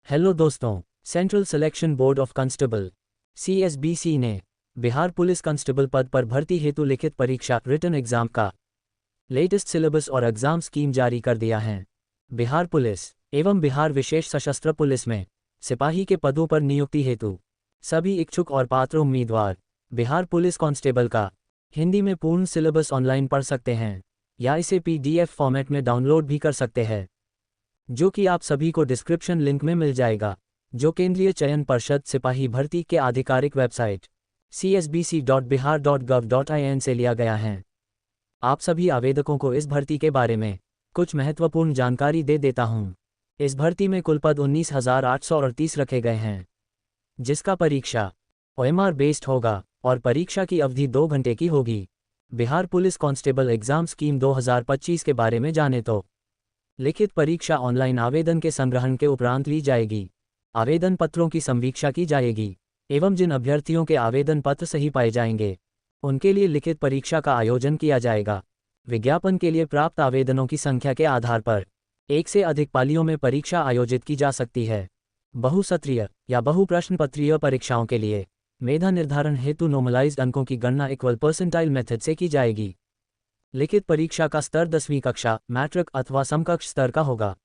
Hello दोस्तों, central selection board of constable (CSBC) ने Bihar police constable पद पर भर्ती हेतु लिखित परीक्षा रिटन एग्जाम का लेटेस्ट सिलेबस और एग्जाम स्कीम जारी कर दिया है। बिहार पुलिस एवं बिहार विशेष सशस्त्र पुलिस में सिपाही के पदों पर नियुक्ति हेतु सभी इच्छुक और पात्र उम्मीदवार बिहार पुलिस कांस्टेबल का हिंदी में पूर्ण सिलेबस ऑनलाइन पढ़ सकते हैं या इसे PDF फॉर्मेट में डाउनलोड भी कर सकते हैं, जो कि आप सभी को डिस्क्रिप्शन लिंक में मिल जाएगा, जो केंद्रीय चयन पर्षद सिपाही भर्ती के आधिकारिक वेबसाइट csbc.bihar.gov.in से लिया गया है। आप सभी आवेदकों को इस भर्ती के बारे में कुछ महत्वपूर्ण जानकारी दे देता हूं। इस भर्ती में कुल पद 19,838 रखे गए हैं, जिसका परीक्षा OMR बेस्ड होगा और परीक्षा की अवधि 2 घंटे की होगी। Bihar police constable exam scheme 2025 के बारे में जाने तो लिखित परीक्षा ऑनलाइन आवेदन के संग्रहण के उपरांत ली जाएगी। आवेदन पत्रों की संवीक्षा की जाएगी एवं जिन अभ्यर्थियों के आवेदन पत्र सही पाए जाएंगे उनके लिए लिखित परीक्षा का आयोजन किया जाएगा। विज्ञापन के लिए प्राप्त आवेदनों की संख्या के आधार पर एक से अधिक पालियों में परीक्षा आयोजित की जा सकती है। बहुसत्रीय या बहुप्रश्न पत्रीय परीक्षाओं के लिए मेधा निर्धारण हेतु नॉर्मलाइज्ड अंकों की गणना इक्वल परसेंटाइल मेथड से की जाएगी। लिखित परीक्षा का स्तर 10वीं कक्षा, मैट्रिक अथवा समकक्ष स्तर का होगा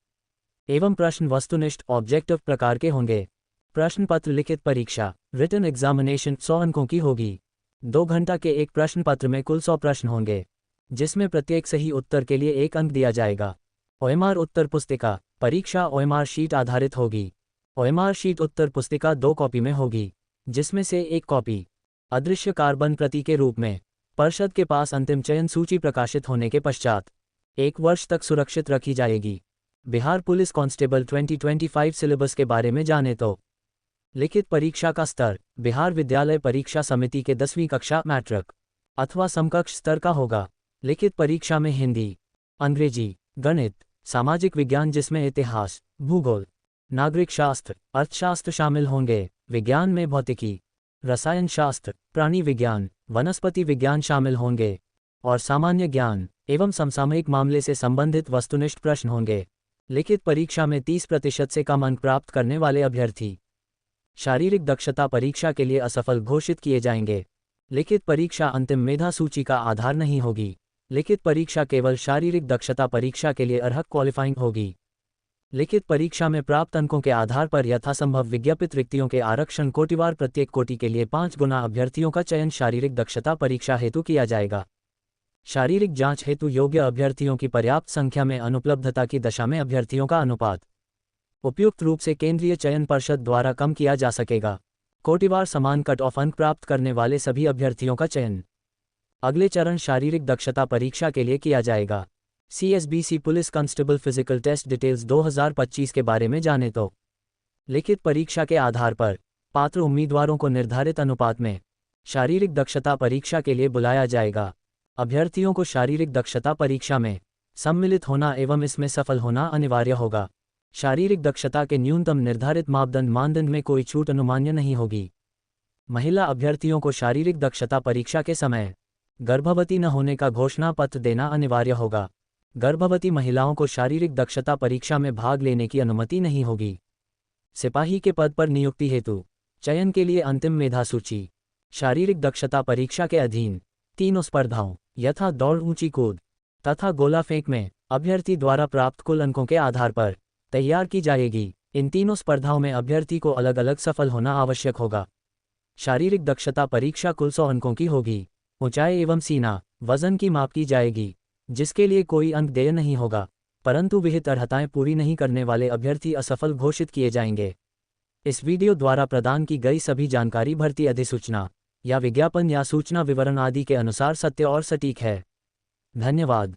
एवं प्रश्न वस्तुनिष्ठ ऑब्जेक्टिव प्रकार के होंगे। प्रश्न पत्र लिखित परीक्षा रिटन एग्जामिनेशन 100 अंकों की होगी। 2 घंटा के एक प्रश्न पत्र में कुल 100 प्रश्न होंगे, जिसमें प्रत्येक सही उत्तर के लिए 1 अंक दिया जाएगा। OMR उत्तर पुस्तिका परीक्षा OMR शीट आधारित होगी। OMR शीट उत्तर पुस्तिका 2 कॉपी में होगी, जिसमें से एक कॉपी अदृश्य कार्बन प्रति के रूप में पर्षद के पास अंतिम चयन सूची प्रकाशित होने के पश्चात 1 वर्ष तक सुरक्षित रखी जाएगी। बिहार पुलिस कांस्टेबल 2025 सिलेबस के बारे में जाने तो लिखित परीक्षा का स्तर बिहार विद्यालय परीक्षा समिति के 10वीं कक्षा, मैट्रिक अथवा समकक्ष स्तर का होगा। लिखित परीक्षा में हिंदी, अंग्रेजी, गणित, सामाजिक विज्ञान जिसमें इतिहास, भूगोल, नागरिक शास्त्र, अर्थशास्त्र शामिल होंगे। विज्ञान में भौतिकी, रसायन शास्त्र, प्राणी विज्ञान, वनस्पति विज्ञान शामिल होंगे और सामान्य ज्ञान एवं समसामयिक मामले से संबंधित वस्तुनिष्ठ प्रश्न होंगे। लिखित परीक्षा में 30% से कम अंक प्राप्त करने वाले अभ्यर्थी शारीरिक दक्षता परीक्षा के लिए असफल घोषित किए जाएंगे। लिखित परीक्षा अंतिम मेधा सूची का आधार नहीं होगी। लिखित परीक्षा केवल शारीरिक दक्षता परीक्षा के लिए अर्हता क्वालिफाइंग होगी। लिखित परीक्षा में प्राप्त अंकों के आधार पर यथासंभव विज्ञापित रिक्तियों के आरक्षण कोटिवार प्रत्येक कोटि के लिए 5 गुना अभ्यर्थियों का चयन शारीरिक दक्षता परीक्षा हेतु किया जाएगा। शारीरिक जांच हेतु योग्य अभ्यर्थियों की पर्याप्त संख्या में अनुपलब्धता की दशा में अभ्यर्थियों का अनुपात उपयुक्त रूप से केंद्रीय चयन पर्षद द्वारा कम किया जा सकेगा। कोटिवार समान कट ऑफ अंक प्राप्त करने वाले सभी अभ्यर्थियों का चयन अगले चरण शारीरिक दक्षता परीक्षा के लिए किया जाएगा। CSBC police constable physical test details 2025 के बारे में जाने तो लिखित परीक्षा के आधार पर पात्र उम्मीदवारों को निर्धारित अनुपात में शारीरिक दक्षता परीक्षा के लिए बुलाया जाएगा। अभ्यर्थियों को शारीरिक दक्षता परीक्षा में सम्मिलित होना एवं इसमें सफल होना अनिवार्य होगा। शारीरिक दक्षता के न्यूनतम निर्धारित मानदंड में कोई छूट अनुमान्य नहीं होगी। महिला अभ्यर्थियों को शारीरिक दक्षता परीक्षा के समय गर्भवती न होने का घोषणा पत्र देना अनिवार्य होगा। गर्भवती महिलाओं को शारीरिक दक्षता परीक्षा में भाग लेने की अनुमति नहीं होगी। सिपाही के पद पर नियुक्ति हेतु चयन के लिए अंतिम मेधा सूची शारीरिक दक्षता परीक्षा के अधीन 3 स्पर्धाओं यथा दौड़, ऊंची कूद तथा गोला फेंक में अभ्यर्थी द्वारा प्राप्त कुल अंकों के आधार पर तैयार की जाएगी। इन तीनों स्पर्धाओं में अभ्यर्थी को अलग अलग सफल होना आवश्यक होगा। शारीरिक दक्षता परीक्षा कुल 100 अंकों की होगी। ऊंचाई एवं सीना वजन की माप की जाएगी, जिसके लिए कोई अंक देय नहीं होगा, परंतु विहित अर्हताएं पूरी नहीं करने वाले अभ्यर्थी असफल घोषित किए जाएंगे। इस वीडियो द्वारा प्रदान की गई सभी जानकारी भर्ती अधिसूचना या विज्ञापन या सूचना विवरण आदि के अनुसार सत्य और सटीक है। धन्यवाद।